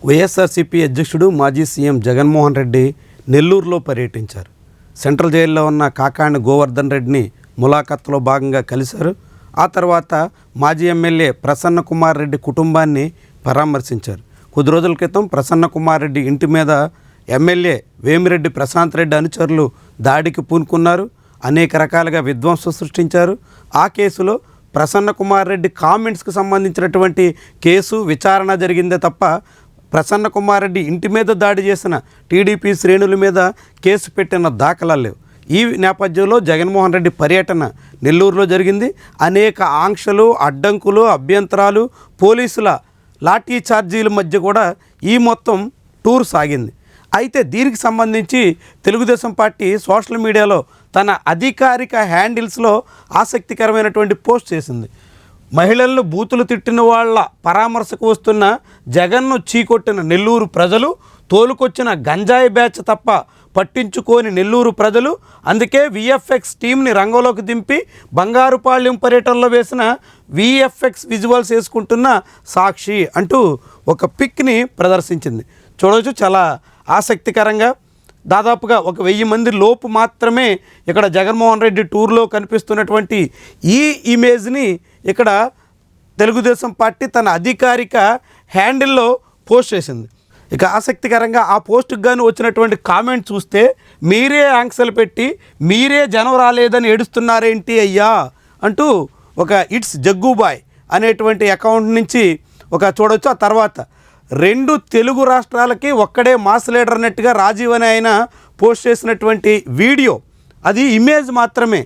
వైఎస్ఆర్సీపీ అధ్యక్షుడు మాజీ సీఎం జగన్మోహన్ రెడ్డి నెల్లూరులో పర్యటించారు. సెంట్రల్ జైల్లో ఉన్న కాకాణి గోవర్ధన్ రెడ్డిని ములాఖత్లో భాగంగా కలిశారు. ఆ తర్వాత మాజీ ఎమ్మెల్యే ప్రసన్న కుమార్ రెడ్డి కుటుంబాన్ని పరామర్శించారు. కొద్ది రోజుల క్రితం ప్రసన్న కుమార్ రెడ్డి ఇంటి మీద ఎమ్మెల్యే వేమిరెడ్డి ప్రశాంత్ రెడ్డి అనుచరులు దాడికి పూనుకున్నారు. అనేక రకాలుగా విధ్వంసం సృష్టించారు. ఆ కేసులో ప్రసన్న కుమార్ రెడ్డి కామెంట్స్కి సంబంధించినటువంటి కేసు విచారణ జరిగిందే తప్ప ప్రసన్న కుమార్ రెడ్డి ఇంటి మీద దాడి చేసిన టీడీపీ శ్రేణుల మీద కేసు పెట్టిన దాఖలాలు లేవు. ఈ నేపథ్యంలో జగన్మోహన్ రెడ్డి పర్యటన నెల్లూరులో జరిగింది. అనేక ఆంక్షలు, అడ్డంకులు, అభ్యంతరాలు, పోలీసుల లాఠీ ఛార్జీల మధ్య కూడా ఈ మొత్తం టూర్ సాగింది. అయితే దీనికి సంబంధించి తెలుగుదేశం పార్టీ సోషల్ మీడియాలో తన అధికారిక హ్యాండిల్స్లో ఆసక్తికరమైనటువంటి పోస్ట్ చేసింది. మహిళలను బూతులు తిట్టిన వాళ్ళ పరామర్శకు వస్తున్న జగన్ను చీకొట్టిన నెల్లూరు ప్రజలు, తోలుకొచ్చిన గంజాయి బ్యాచ్ తప్ప పట్టించుకోని నెల్లూరు ప్రజలు, అందుకే విఎఫ్ఎక్స్ టీంని రంగంలోకి దింపి బంగారుపాళ్యం పర్యటనలో వేసిన విఎఫ్ఎక్స్ విజువల్స్ వేసుకుంటున్న సాక్షి అంటూ ఒక పిక్ని ప్రదర్శించింది. చూడవచ్చు, చాలా ఆసక్తికరంగా దాదాపుగా 1000 మంది లోపు మాత్రమే ఇక్కడ జగన్మోహన్ రెడ్డి టూర్లో కనిపిస్తున్నటువంటి ఈ ఇమేజ్ని ఇక్కడ తెలుగుదేశం పార్టీ తన అధికారిక హ్యాండిల్లో పోస్ట్ చేసింది. ఇక ఆసక్తికరంగా ఆ పోస్టుకు గాను వచ్చినటువంటి కామెంట్ చూస్తే, మీరే ఆంక్షలు పెట్టి మీరే జనం రాలేదని ఏడుస్తున్నారేంటి అయ్యా అంటూ ఒక ఇట్స్ జగ్గుబాయ్ అనేటువంటి అకౌంట్ నుంచి చూడవచ్చు. ఆ తర్వాత 2 తెలుగు రాష్ట్రాలకి ఒక్కడే మాస్ లీడర్ అన్నట్టుగా రాజీవ్ అని ఆయన పోస్ట్ చేసినటువంటి వీడియో, అది ఇమేజ్ మాత్రమే.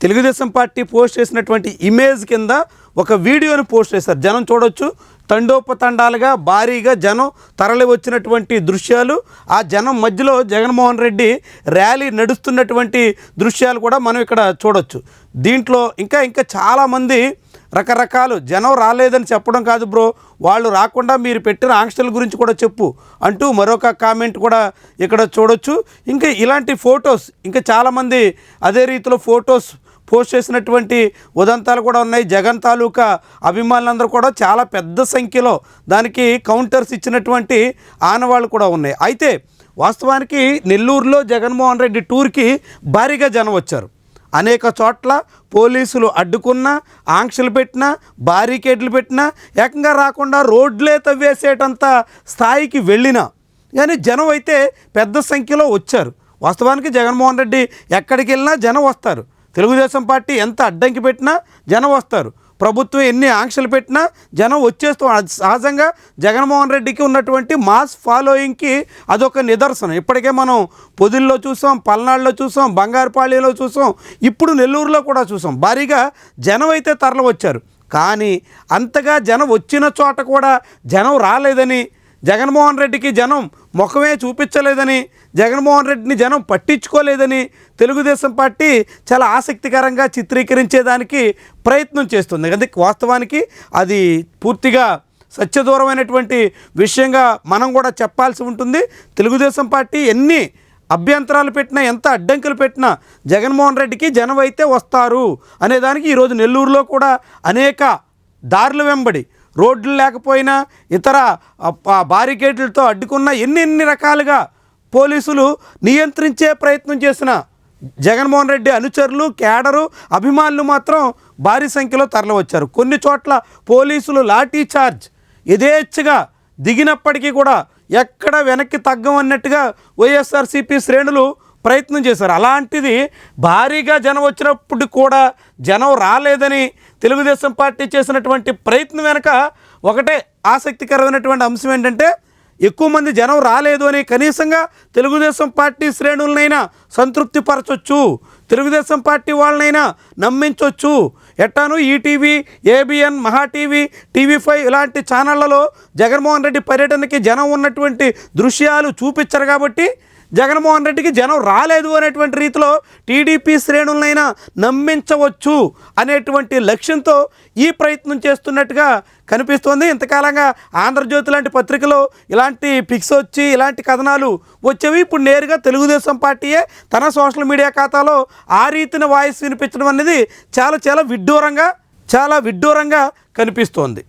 తెలుగుదేశం పార్టీ పోస్ట్ చేసినటువంటి ఇమేజ్ కింద ఒక వీడియోని పోస్ట్ చేశారు. జనం చూడవచ్చు, తండోపతండాలుగా భారీగా జనం తరలి వచ్చినటువంటి దృశ్యాలు, ఆ జనం మధ్యలో జగన్మోహన్ రెడ్డి ర్యాలీ నడుస్తున్నటువంటి దృశ్యాలు కూడా మనం ఇక్కడ చూడవచ్చు. దీంట్లో ఇంకా చాలామంది రకరకాలు జనం రాలేదని చెప్పడం కాదు బ్రో, వాళ్ళు రాకుండా మీరు పెట్టిన ఆంక్షల గురించి కూడా చెప్పు అంటూ మరొక కామెంట్ కూడా ఇక్కడ చూడొచ్చు. ఇంకా ఇలాంటి ఫొటోస్ ఇంకా చాలామంది అదే రీతిలో ఫొటోస్ పోస్ట్ చేసినటువంటి ఉదంతాలు కూడా ఉన్నాయి. జగన్ తాలూకా అభిమానులందరూ కూడా చాలా పెద్ద సంఖ్యలో దానికి కౌంటర్స్ ఇచ్చినటువంటి ఆనవాళ్ళు కూడా ఉన్నాయి. అయితే వాస్తవానికి నెల్లూరులో జగన్మోహన్ రెడ్డి టూర్కి భారీగా జనం వచ్చారు. అనేక చోట్ల పోలీసులు అడ్డుకున్నా, ఆంక్షలు పెట్టినా, బారికేడ్లు పెట్టినా, ఏకంగా రాకుండా రోడ్లే తవ్వేసేటంత స్థాయికి వెళ్ళినా కానీ జనం అయితే పెద్ద సంఖ్యలో వచ్చారు. వాస్తవానికి జగన్మోహన్ రెడ్డి ఎక్కడికి వెళ్ళినా జనం వస్తారు. తెలుగుదేశం పార్టీ ఎంత అడ్డంకి పెట్టినా జనం వస్తారు. ప్రభుత్వం ఎన్ని ఆంక్షలు పెట్టినా జనం వచ్చేస్తాం. సహజంగా జగన్మోహన్ రెడ్డికి ఉన్నటువంటి మాస్ ఫాలోయింగ్కి అదొక నిదర్శనం. ఇప్పటికే మనం పొదిల్లో చూసాం, పల్నాడులో చూసాం, బంగారుపాళ్యంలో చూసాం, ఇప్పుడు నెల్లూరులో కూడా చూసాం. భారీగా జనం అయితే తరలి వచ్చారు. కానీ అంతగా జనం వచ్చిన చోట కూడా జనం రాలేదని, జగన్మోహన్ రెడ్డికి జనం ముఖమే చూపించలేదని, జగన్మోహన్ రెడ్డిని జనం పట్టించుకోలేదని తెలుగుదేశం పార్టీ చాలా ఆసక్తికరంగా చిత్రీకరించేదానికి ప్రయత్నం చేస్తుంది. అందుకే వాస్తవానికి అది పూర్తిగా సత్యదూరమైనటువంటి విషయంగా మనం కూడా చెప్పాల్సి ఉంటుంది. తెలుగుదేశం పార్టీ ఎన్ని అభ్యంతరాలు పెట్టినా, ఎంత అడ్డంకులు పెట్టినా జగన్మోహన్ రెడ్డికి జనం అయితే వస్తారు అనేదానికి ఈరోజు నెల్లూరులో కూడా అనేక దారుల వెంబడి రోడ్లు లేకపోయినా, ఇతర బారికేడ్లతో అడ్డుకున్న ఎన్ని రకాలుగా పోలీసులు నియంత్రించే ప్రయత్నం చేసిన జగన్మోహన్ రెడ్డి అనుచరులు, కేడరు, అభిమానులు మాత్రం భారీ సంఖ్యలో తరలివచ్చారు. కొన్ని చోట్ల పోలీసులు లాఠీ చార్జ్ యథేచ్ఛగా దిగినప్పటికీ కూడా ఎక్కడ వెనక్కి తగ్గమన్నట్టుగా వైఎస్ఆర్సీపీ శ్రేణులు ప్రయత్నం చేశారు. అలాంటిది భారీగా జనం వచ్చినప్పుడు కూడా జనం రాలేదని తెలుగుదేశం పార్టీ చేసినటువంటి ప్రయత్నం వెనక ఒకటే ఆసక్తికరమైనటువంటి అంశం ఏంటంటే, ఎక్కువ మంది జనం రాలేదు అని కనీసంగా తెలుగుదేశం పార్టీ శ్రేణులనైనా సంతృప్తి పరచొచ్చు, తెలుగుదేశం పార్టీ వాళ్ళనైనా నమ్మించవచ్చు. ఎట్టాను ఈటీవీ, ఏబిఎన్, మహా టీవీ, టీవీ5 ఇలాంటి ఛానళ్లలో జగన్మోహన్ రెడ్డి పర్యటనకి జనం ఉన్నటువంటి దృశ్యాలు చూపించరు కాబట్టి జగన్మోహన్ రెడ్డికి జనం రాలేదు అనేటువంటి రీతిలో టీడీపీ శ్రేణులనైనా నమ్మించవచ్చు అనేటువంటి లక్ష్యంతో ఈ ప్రయత్నం చేస్తున్నట్టుగా కనిపిస్తోంది. ఇంతకాలంగా ఆంధ్రజ్యోతి లాంటి పత్రికలో ఇలాంటి పిక్స్ వచ్చి ఇలాంటి కథనాలు వచ్చేవి. ఇప్పుడు నేరుగా తెలుగుదేశం పార్టీయే తన సోషల్ మీడియా ఖాతాలో ఆ రీతిన వాయిస్ వినిపించడం అనేది చాలా విడ్డూరంగా కనిపిస్తోంది.